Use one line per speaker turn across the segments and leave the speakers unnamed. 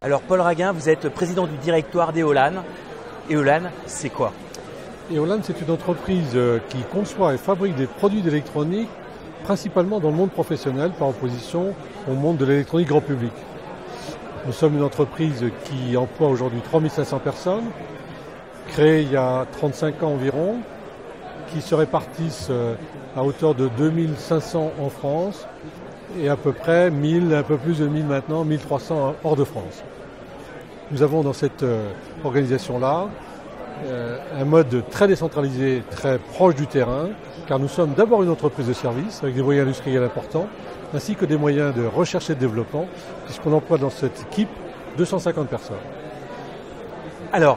Alors Paul Raguin, vous êtes président du directoire d'Éolane. Éolane, c'est quoi?
Éolane, c'est une entreprise qui conçoit et fabrique des produits d'électronique, principalement dans le monde professionnel, par opposition au monde de l'électronique grand public. Nous sommes une entreprise qui emploie aujourd'hui 3500 personnes, créée il y a 35 ans environ, qui se répartissent à hauteur de 2500 en France et à peu près 1000, un peu plus de 1000 maintenant, 1300 hors de France. Nous avons dans cette organisation-là un mode très décentralisé, très proche du terrain, car nous sommes d'abord une entreprise de services avec des moyens industriels importants, ainsi que des moyens de recherche et de développement, puisqu'on emploie dans cette équipe 250 personnes.
Alors,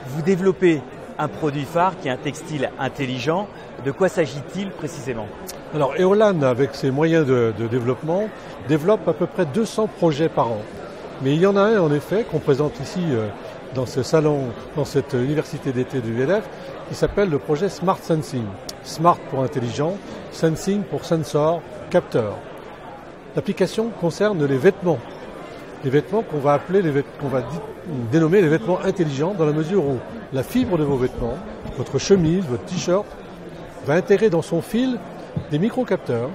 vous développez un produit phare qui est un textile intelligent. De quoi s'agit-il précisément?
Alors, Éolane, avec ses moyens de développement, développe à peu près 200 projets par an. Mais il y en a un, en effet, qu'on présente ici dans ce salon, dans cette université d'été du VLF, qui s'appelle le projet Smart Sensing. Smart pour intelligent, Sensing pour sensor, capteur. L'application concerne les vêtements. Les vêtements qu'on va dénommer les vêtements intelligents, dans la mesure où la fibre de vos vêtements, votre chemise, votre t-shirt, va intégrer dans son fil des microcapteurs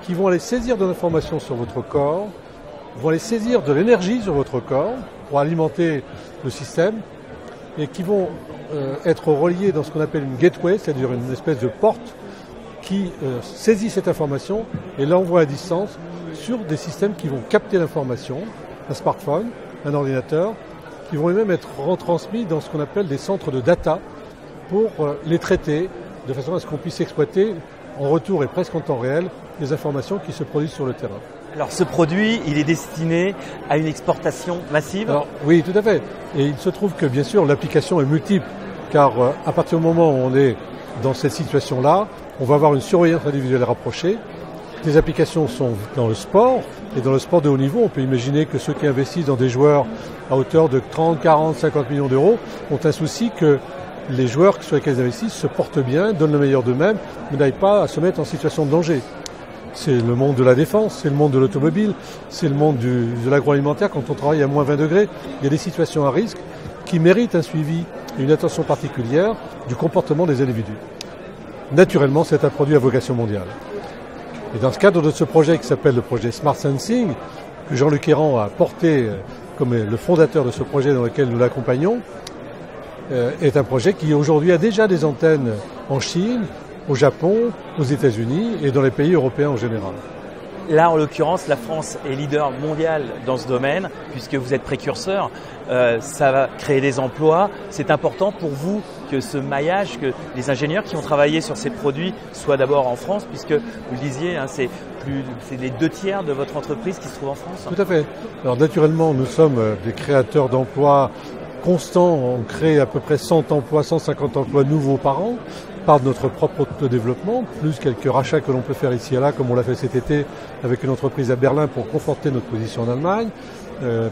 qui vont aller saisir de l'information sur votre corps, vont aller saisir de l'énergie sur votre corps pour alimenter le système et qui vont être reliés dans ce qu'on appelle une gateway, c'est-à-dire une espèce de porte qui saisit cette information et l'envoie à distance sur des systèmes qui vont capter l'information, un smartphone, un ordinateur, qui vont même être retransmis dans ce qu'on appelle des centres de data pour les traiter de façon à ce qu'on puisse exploiter en retour et presque en temps réel les informations qui se produisent sur le terrain.
Alors ce produit, il est destiné à une exportation massive?
Alors, oui, tout à fait. Et il se trouve que bien sûr l'application est multiple, car à partir du moment où on est dans cette situation-là, on va avoir une surveillance individuelle rapprochée. Les applications sont dans le sport, et dans le sport de haut niveau, on peut imaginer que ceux qui investissent dans des joueurs à hauteur de 30, 40, 50 millions d'euros ont un souci que les joueurs sur lesquels ils investissent se portent bien, donnent le meilleur d'eux-mêmes, mais n'aillent pas à se mettre en situation de danger. C'est le monde de la défense, c'est le monde de l'automobile, c'est le monde de l'agroalimentaire. Quand on travaille à moins 20 degrés, il y a des situations à risque qui méritent un suivi et une attention particulière du comportement des individus. Naturellement, c'est un produit à vocation mondiale. Et dans ce cadre de ce projet qui s'appelle le projet Smart Sensing, que Jean-Luc Héran a porté comme le fondateur de ce projet dans lequel nous l'accompagnons, est un projet qui aujourd'hui a déjà des antennes en Chine, au Japon, aux États-Unis et dans les pays européens en général.
Là, en l'occurrence, la France est leader mondial dans ce domaine, puisque vous êtes précurseur. Ça va créer des emplois. C'est important pour vous que ce maillage, que les ingénieurs qui ont travaillé sur ces produits soient d'abord en France, puisque vous le disiez, hein, c'est les 2/3 de votre entreprise qui se trouve en France.
Tout à fait. Alors naturellement, nous sommes des créateurs d'emplois constants. On crée à peu près 100 emplois, 150 emplois nouveaux par an, par notre propre développement, plus quelques rachats que l'on peut faire ici et là, comme on l'a fait cet été avec une entreprise à Berlin pour conforter notre position en Allemagne,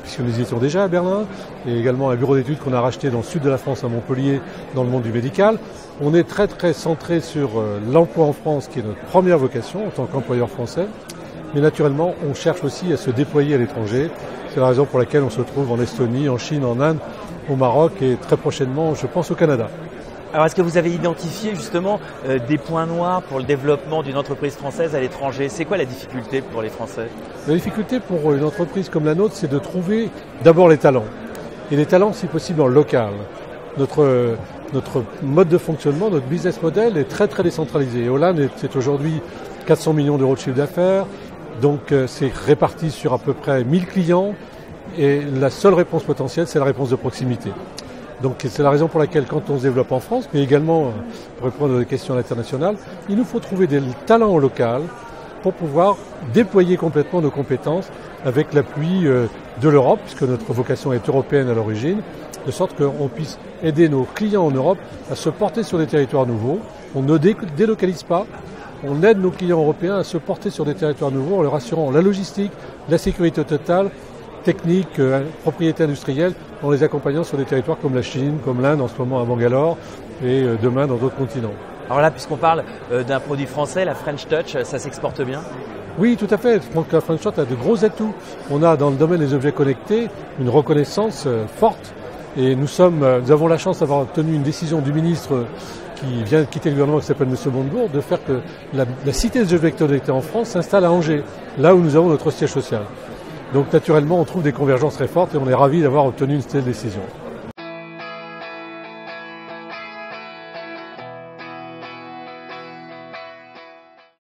puisque nous y étions déjà à Berlin, et également un bureau d'études qu'on a racheté dans le sud de la France, à Montpellier, dans le monde du médical. On est très très centré sur l'emploi en France, qui est notre première vocation en tant qu'employeur français, mais naturellement on cherche aussi à se déployer à l'étranger. C'est la raison pour laquelle on se trouve en Estonie, en Chine, en Inde, au Maroc et très prochainement, je pense, au Canada.
Alors, est-ce que vous avez identifié justement des points noirs pour le développement d'une entreprise française à l'étranger? C'est quoi la difficulté pour les Français?
La difficulté pour une entreprise comme la nôtre, c'est de trouver d'abord les talents. Et les talents, si possible, en local. Notre mode de fonctionnement, notre business model est très très décentralisé. Éolane, c'est aujourd'hui 400 millions d'euros de chiffre d'affaires. Donc c'est réparti sur à peu près 1000 clients. Et la seule réponse potentielle, c'est la réponse de proximité. Donc c'est la raison pour laquelle quand on se développe en France, mais également pour répondre à des questions à l'international, il nous faut trouver des talents au local pour pouvoir déployer complètement nos compétences avec l'appui de l'Europe, puisque notre vocation est européenne à l'origine, de sorte qu'on puisse aider nos clients en Europe à se porter sur des territoires nouveaux. On ne délocalise pas, on aide nos clients européens à se porter sur des territoires nouveaux en leur assurant la logistique, la sécurité totale, technique, propriété industrielle, en les accompagnant sur des territoires comme la Chine, comme l'Inde en ce moment à Bangalore et demain dans d'autres continents.
Alors là, puisqu'on parle d'un produit français, la French Touch, ça s'exporte bien?
Oui, tout à fait. Frank-Frankfurt a de gros atouts. On a dans le domaine des objets connectés une reconnaissance forte. Et nous avons la chance d'avoir obtenu une décision du ministre qui vient de quitter le gouvernement, qui s'appelle M. Montebourg, de faire que la cité des objets connectés en France s'installe à Angers, là où nous avons notre siège social. Donc naturellement, on trouve des convergences très fortes et on est ravis d'avoir obtenu une telle décision.